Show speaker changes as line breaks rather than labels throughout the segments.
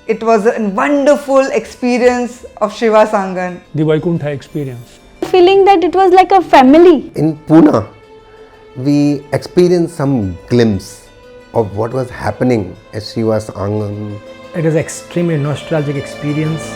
It was a wonderful experience of Shiva Sangan.
The Vaikuntha experience.
Feeling that it was like a family.
In Pune, we experienced some glimpse of what was happening at Shiva's Angan.
It is extremely nostalgic experience.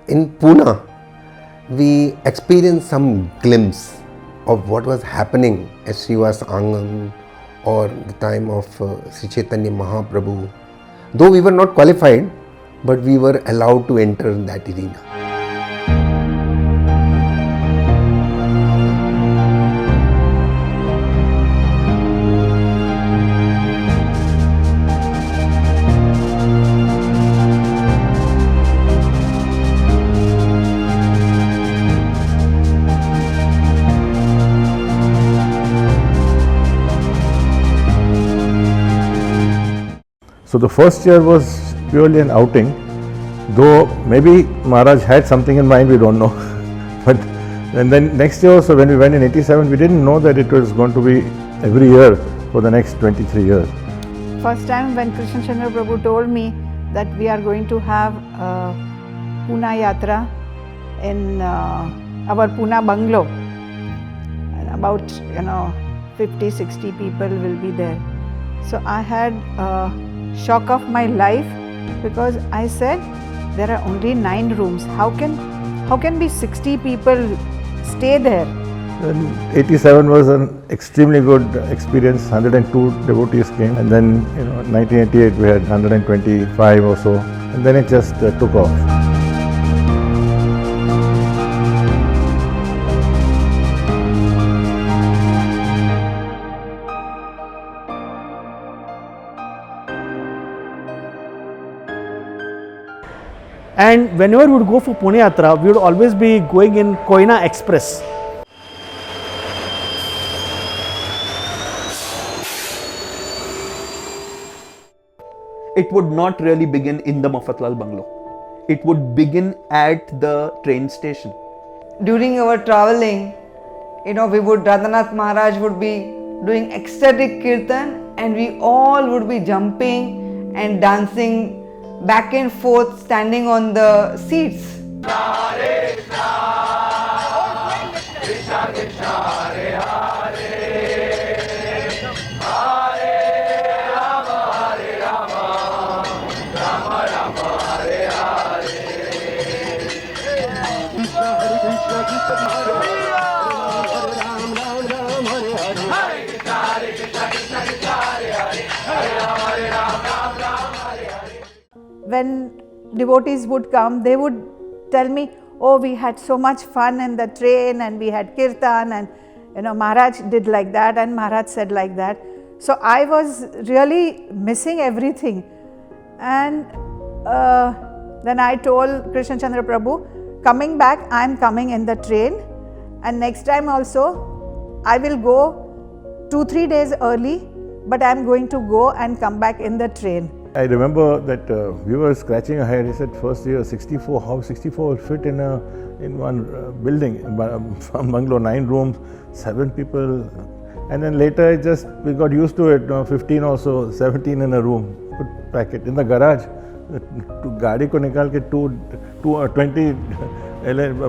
In Pune, we experienced some glimpse of what was happening at Shiva's Angan or the time of Sri Chaitanya Mahaprabhu. Though we were not qualified, but we were allowed to enter that arena.
So the first year was purely an outing, though maybe Maharaj had something in mind, we don't know. But and then next year also, when we went in 87, we didn't know that it was going to be every year for the next 23 years.
First time when Krishna Chandra Prabhu told me that we are going to have Pune Yatra in our Pune bungalow, and about 50-60 people will be there. So I had shock of my life, because I said there are only 9 rooms. How can be 60 people stay there?
And 87 was an extremely good experience. 102 devotees came, and then 1988 we had 125 or so, and then it just took off.
And whenever we would go for Pune Yatra, we would always be going in Koina Express.
It would not really begin in the Mafatlal bungalow. It would begin at the train station.
During our traveling, Radhanath Maharaj would be doing ecstatic kirtan, and we all would be jumping and dancing back and forth, standing on the seats.
When devotees would come, they would tell me, oh, we had so much fun in the train, and we had kirtan, and Maharaj did like that, and Maharaj said like that. So I was really missing everything. And then I told Krishna Chandra Prabhu, coming back, I am coming in the train, and next time also I will go 2-3 days early, but I am going to go and come back in the train.
I remember that we were scratching our head. He said, first year 64, how 64 will fit in one building, from bungalow, 9 rooms, 7 people. And then later we got used to it, 15 or so, 17 in a room, could pack it. In the garage, गाड़ी को निकाल के 20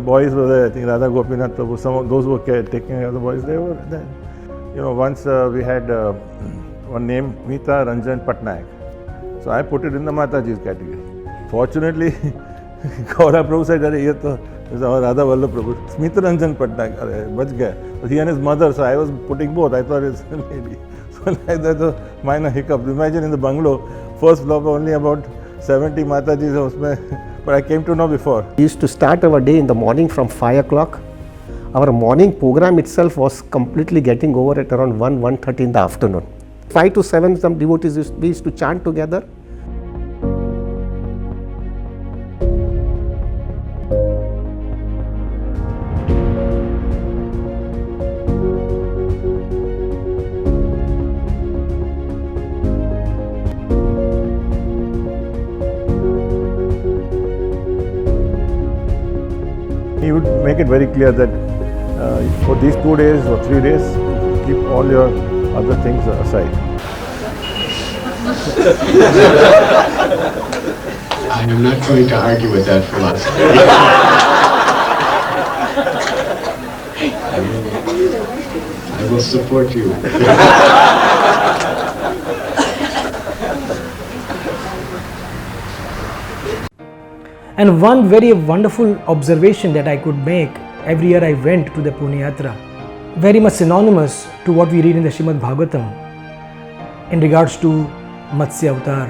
boys were there. I think Radha Gopinath Prabhu, some of those were taking care of the boys. They were there. You know, once we had one name, Smita Ranjan Patnaik. So I put it in the Mataji's category. Fortunately, Gaura Prabhu said, "Ye to is our Radha Vallabh Prabhu." Smita Ranjan Patnaik, bach gaya. But he and his mother, so I was putting both. I thought it's a lady. So like that, the minor hiccup. Imagine in the bungalow, first floor, only about 70 Matajis are usme. But I came to know before.
We used to start our day in the morning from 5 o'clock. Our morning program itself was completely getting over at around 1:30 in the afternoon. 5 to 7, some devotees we used to chant together.
He would make it very clear that for these 2 days or 3 days, keep all your other things aside.
I am not going to argue with that philosophy. I will support you.
And one very wonderful observation that I could make every year I went to the Pune Yatra, very much synonymous to what we read in the Srimad Bhagavatam in regards to Matsya Avatar.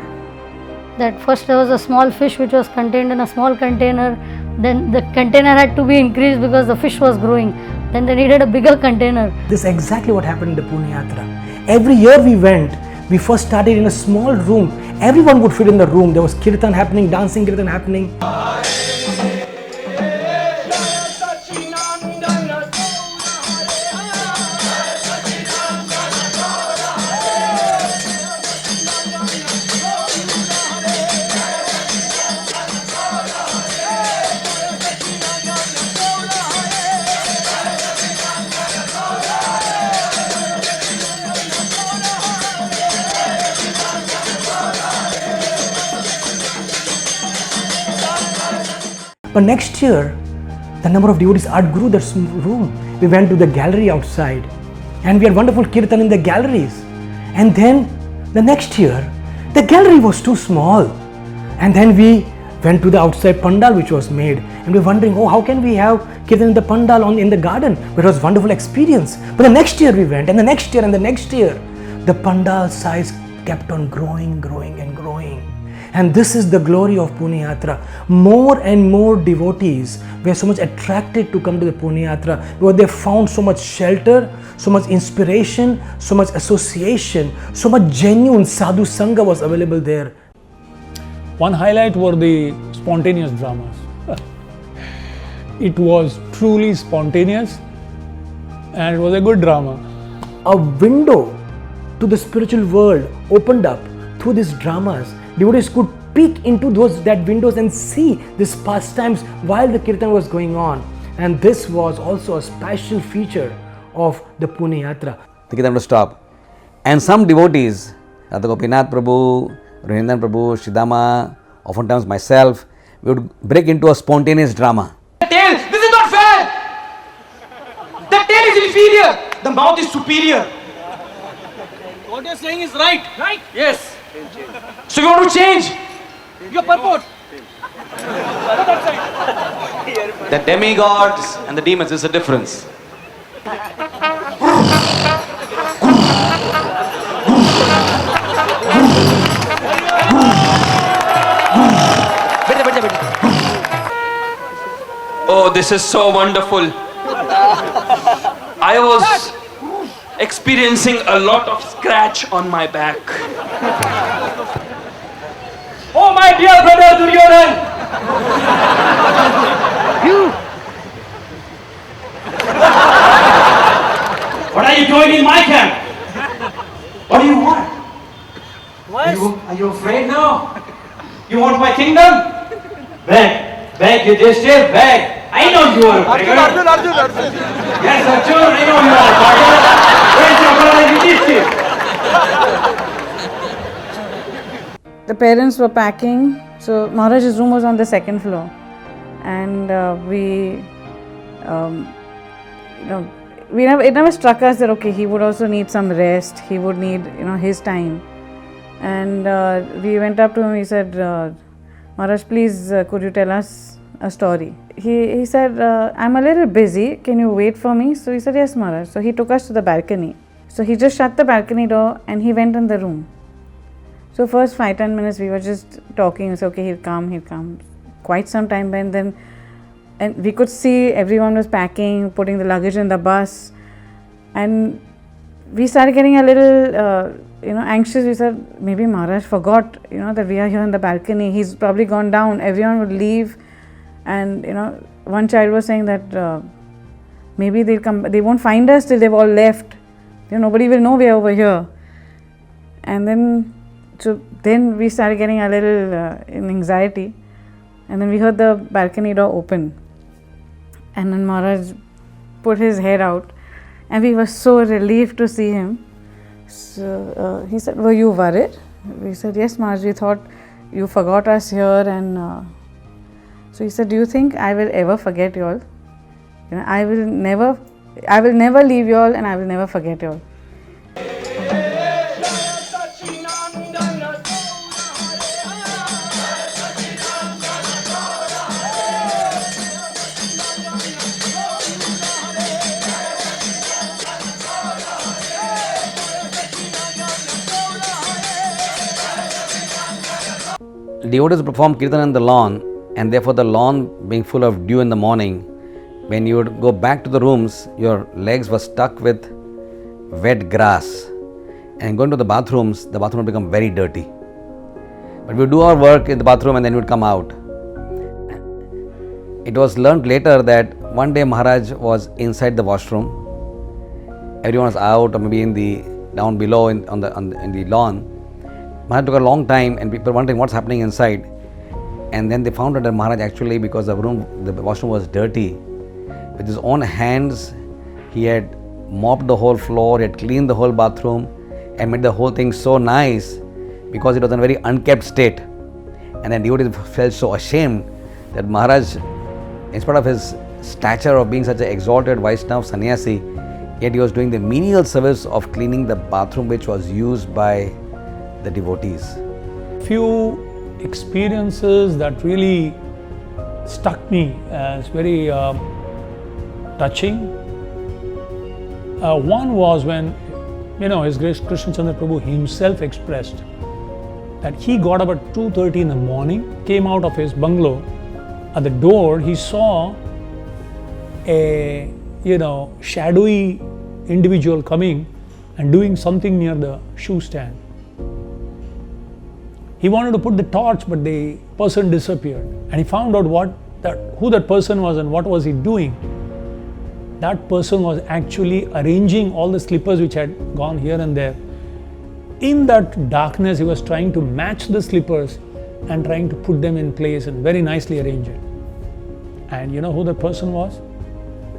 That first there was a small fish which was contained in a small container, then the container had to be increased because the fish was growing, then they needed a bigger container.
This is exactly what happened in the Pune Yatra. Every year we went, we first started in a small room. Everyone would fit in the room. There was kirtan happening, dancing kirtan happening. But next year, the number of devotees outgrew that room. We went to the gallery outside and we had wonderful kirtan in the galleries. And then the next year, the gallery was too small. And then we went to the outside pandal which was made. And we were wondering, oh, how can we have kirtan in the pandal in the garden? But it was a wonderful experience. But the next year we went, and the next year and the next year, the pandal size kept on growing, growing and growing. And this is the glory of Pune Yatra. More and more devotees were so much attracted to come to the Pune Yatra because they found so much shelter, so much inspiration, so much association, so much genuine sadhu sangha was available there.
One highlight were the spontaneous dramas. It was truly spontaneous and it was a good drama.
A window to the spiritual world opened up through these dramas. Devotees could peek into that windows and see these pastimes while the kirtan was going on. And this was also a special feature of the Pune Yatra.
The kirtan would stop. And some devotees, Radha Gopinath Prabhu, Rohindan Prabhu, Shridama, oftentimes myself, we would break into a spontaneous drama.
Tail, this is not fair! The tail is inferior, the mouth is superior. What you're saying is right. Right? Yes. So you want to change your purport. The demigods and the demons, there's a difference. Oh, this is so wonderful. I was experiencing a lot of scratch on my back. Oh, my dear brother Duryodhan! You! What are you doing in my camp? What do you want? Are you afraid now? You want my kingdom? Beg, beg, Yudhishthir, beg. I know you are a beggar. Arjun. Yes, Arjun, I know you are a beggar. Where's your brother Yudhishthir?
The parents were packing So Maharaj's room was on the second floor, and it never struck us that okay, he would also need some rest. He would need his time, and we went up to him. We said, Maharaj, please, could you tell us a story? He said, I'm a little busy. Can you wait for me? So he said, yes, Maharaj. So he took us to the balcony. So he just shut the balcony door and he went in the room. So first 5-10 minutes we were just talking. We said, okay, he'll come. Quite some time went, then and we could see everyone was packing, putting the luggage in the bus, and we started getting a little anxious. We said, maybe Maharaj forgot that we are here in the balcony. He's probably gone down. Everyone would leave, and one child was saying that maybe they'll come. They won't find us till they've all left. Nobody will know we are over here. And then we started getting a little anxiety, and then we heard the balcony door open, and then Maharaj put his head out, and we were so relieved to see him. So he said, were you worried? We said, yes, Maharaj, we thought you forgot us here. And so he said, do you think I will ever forget you all? I will never leave you all, and I will never forget you all.
Devotees would perform kirtan on the lawn, and therefore the lawn being full of dew in the morning, when you would go back to the rooms, your legs were stuck with wet grass, and going to the bathroom would become very dirty. But we would do our work in the bathroom and then we would come out. It was learnt later that one day Maharaj was inside the washroom. Everyone was out, or maybe down below in the lawn. Maharaj took a long time, and people were wondering what's happening inside. And then they found out that Maharaj actually, because the washroom was dirty, with his own hands, he had mopped the whole floor, he had cleaned the whole bathroom, and made the whole thing so nice, because it was in a very unkept state. And then devotees felt so ashamed that Maharaj, in spite of his stature of being such an exalted Vaishnava sannyasi, yet he was doing the menial service of cleaning the bathroom which was used by the devotees.
Few experiences that really stuck me as very touching. One was when His Grace Krishna Chandra Prabhu himself expressed that he got up at 2:30 in the morning, came out of his bungalow. At the door, he saw a shadowy individual coming and doing something near the shoe stand. He wanted to put the torch, but the person disappeared, and he found out who that person was and what was he doing. That person was actually arranging all the slippers which had gone here and there. In that darkness, he was trying to match the slippers and trying to put them in place and very nicely arrange it. And you know who that person was?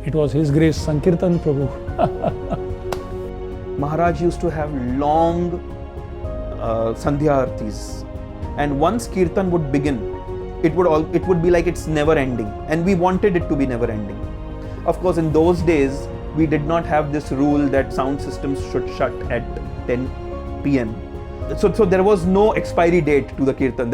It was His Grace Sankirtan Prabhu.
Maharaj used to have long Sandhya Artis, and once Kirtan would begin, it would be like it's never ending, and we wanted it to be never ending. Of course, in those days, we did not have this rule that sound systems should shut at 10 p.m. So there was no expiry date to the Kirtan.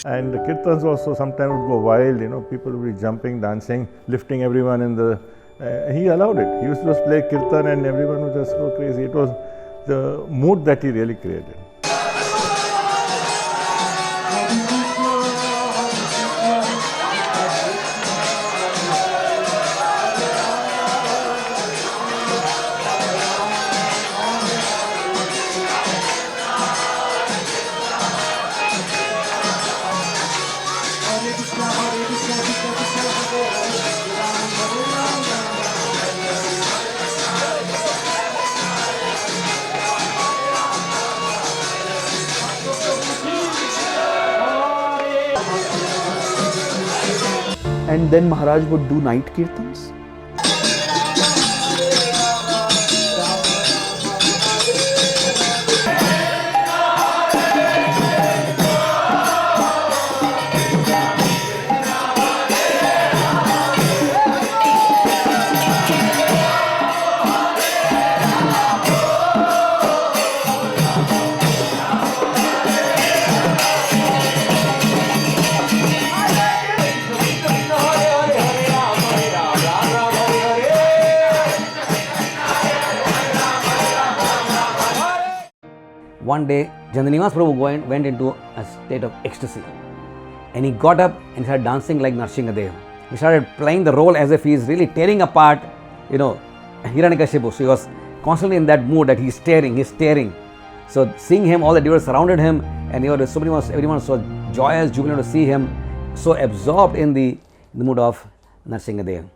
And the kirtans also sometimes would go wild, people would be jumping, dancing, lifting everyone in the... he allowed it. He used to just play kirtan and everyone would just go crazy. It was the mood that he really created.
and then Maharaj would do night kirtans.
One day, Jandanivas Prabhu went into a state of ecstasy, and he got up and started dancing like Narsinghadev. He started playing the role as if he is really tearing apart, Hiranyakashipu. So he was constantly in that mood that he's staring. So seeing him, all the devotees surrounded him, and everyone was so joyous, jubilant to see him, so absorbed in the mood of Narsinghadev.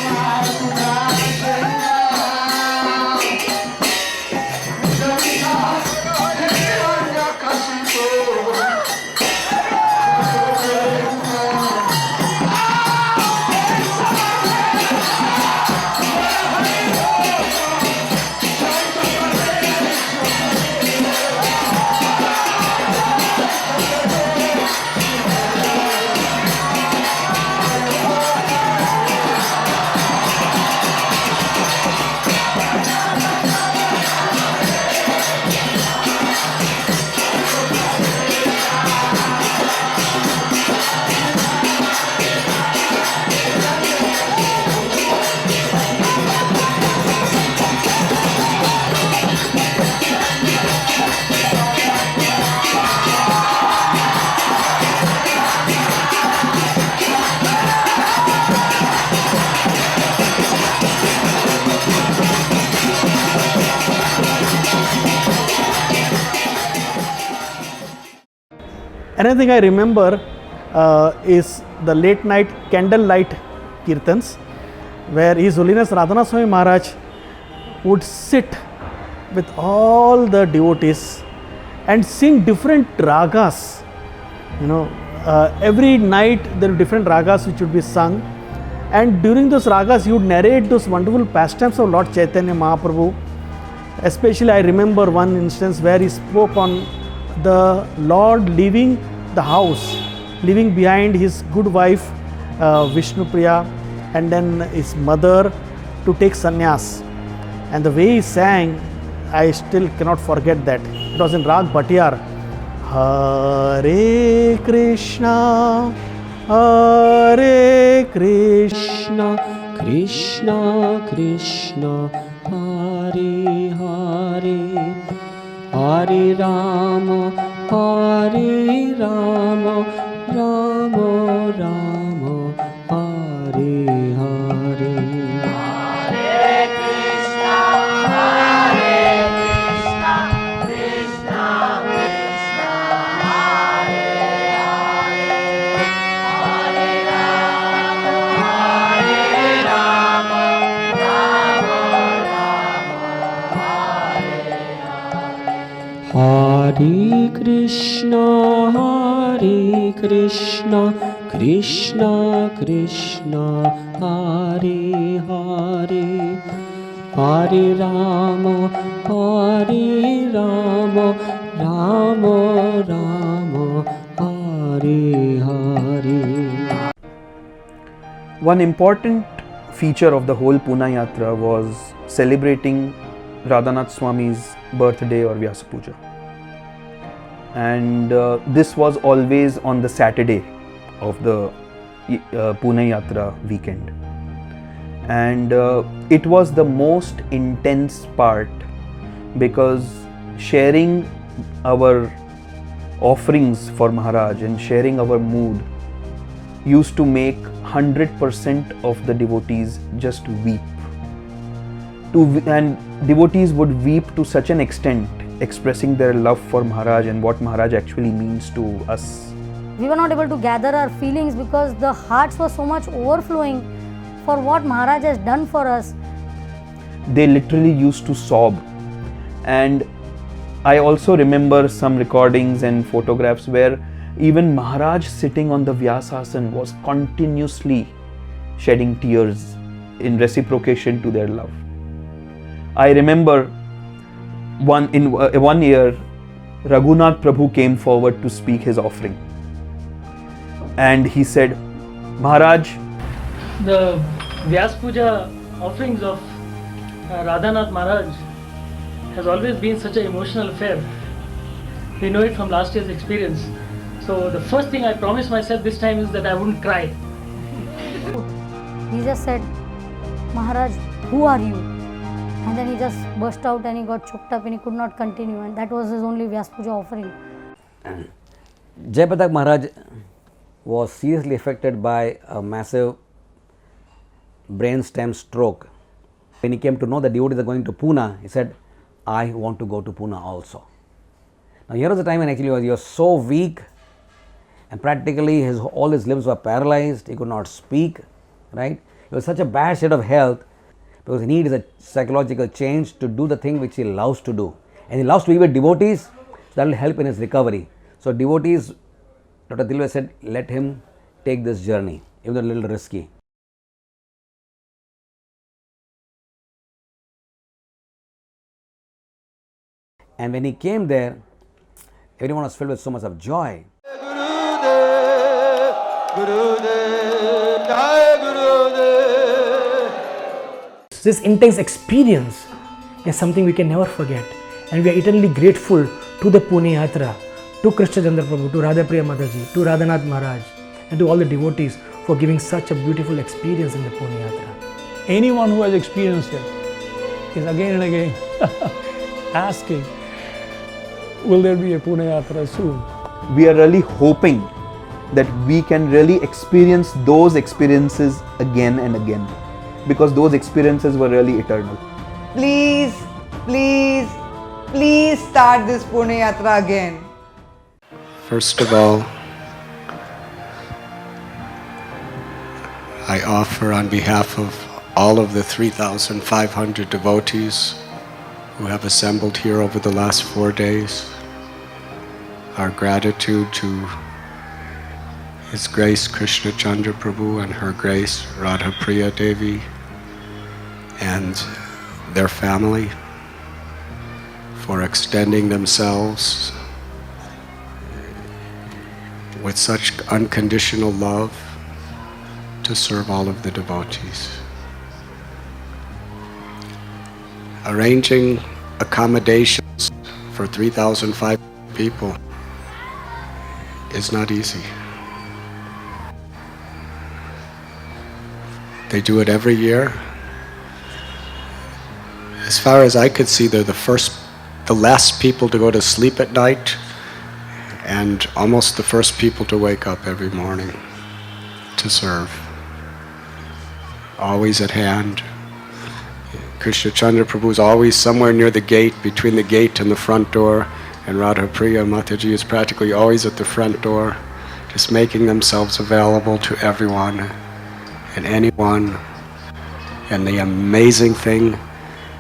Another thing I remember is the late night candlelight kirtans, where His Holiness Radhanath Swami Maharaj would sit with all the devotees and sing different ragas. Every night there are different ragas which would be sung, and during those ragas he would narrate those wonderful pastimes of Lord Chaitanya Mahaprabhu. Especially I remember one instance where he spoke on the Lord leaving the house, leaving behind his good wife Vishnupriya and then his mother to take sannyas. And the way he sang, I still cannot forget that. It was in Rag Bhatiyar. Hare Krishna, Hare Krishna, Krishna Krishna, Hare Hare, Hare Rama, Hare Rama, Rama Rama, Hare Hare. Hare Krishna, Hare Krishna, Krishna Krishna, Hare Hare, Hare Rama, Hare Rama, Rama Rama, Hare Hare Krishna, Hare Krishna, Krishna Krishna, Hare Hare, Hare Rama, Hare Rama, Rama Rama, Hare Hare.
One important feature of the whole Puna Yatra was celebrating Radhanath Swami's birthday or Vyasa Puja. And this was always on the Saturday of the Puna Yatra weekend. And it was the most intense part, because sharing our offerings for Maharaj and sharing our mood used to make 100% of the devotees just weep. And devotees would weep to such an extent, expressing their love for Maharaj and what Maharaj actually means to us.
We were not able to gather our feelings because the hearts were so much overflowing for what Maharaj has done for us.
They literally used to sob. And I also remember some recordings and photographs where even Maharaj sitting on the Vyasasan was continuously shedding tears in reciprocation to their love. I remember one year, Raghunath Prabhu came forward to speak his offering. And he said, Maharaj,
The Vyas Puja offerings of Radhanath Maharaj has always been such an emotional affair. We know it from last year's experience. So the first thing I promised myself this time is that I wouldn't cry. He just said, Maharaj, who are you? And then he just burst out and he got choked up and he could not continue, and that was his only Vyas Puja offering.
Jayapatak Maharaj was seriously affected by a massive brainstem stroke. When he came to know that devotees are going to Pune, he said, I want to go to Pune also. Now here was the time when actually he was so weak and practically all his limbs were paralyzed, he could not speak, right? It was such a bad state of health because he needs a psychological change to do the thing which he loves to do. And he loves to be with devotees, so that will help in his recovery. So devotees, Dr. Dilway said, let him take this journey, even though a little risky. And when he came there, everyone was filled with so much of joy.
This intense experience is something we can never forget, and we are eternally grateful to the Pune Yatra, to Krishna Chandra Prabhu, to Radhapriya Mataji, to Radhanath Maharaj, and to all the devotees for giving such a beautiful experience in the Pune Yatra.
Anyone who has experienced it is again and again asking, will there be a Pune Yatra soon?
We are really hoping that we can really experience those experiences again and again, because those experiences were really eternal.
Please, please, please start this Pune Yatra again.
First of all, I offer on behalf of all of the 3,500 devotees who have assembled here over the last 4 days our gratitude to His Grace Krishna Chandra Prabhu and Her Grace Radha Priya Devi and their family for extending themselves with such unconditional love to serve all of the devotees. Arranging accommodations for 3,500 people is not easy. They do it every year. As far as I could see, they're the last people to go to sleep at night and almost the first people to wake up every morning to serve. Always at hand. Krishna Chandra Prabhu is always somewhere near the gate, between the gate and the front door, and Radha Priya Mataji is practically always at the front door, just making themselves available to everyone and anyone. And the amazing thing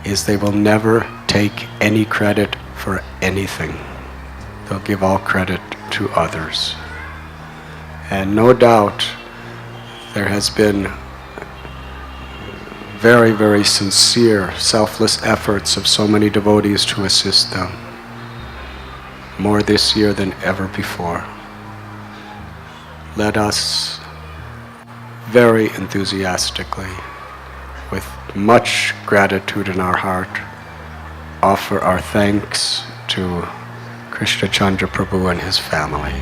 is they will never take any credit for anything. They'll give all credit to others. And no doubt there has been very, very sincere, selfless efforts of so many devotees to assist them. More this year than ever before. Let us very enthusiastically, with much gratitude in our heart, offer our thanks to Krishna Chandra Prabhu and his family.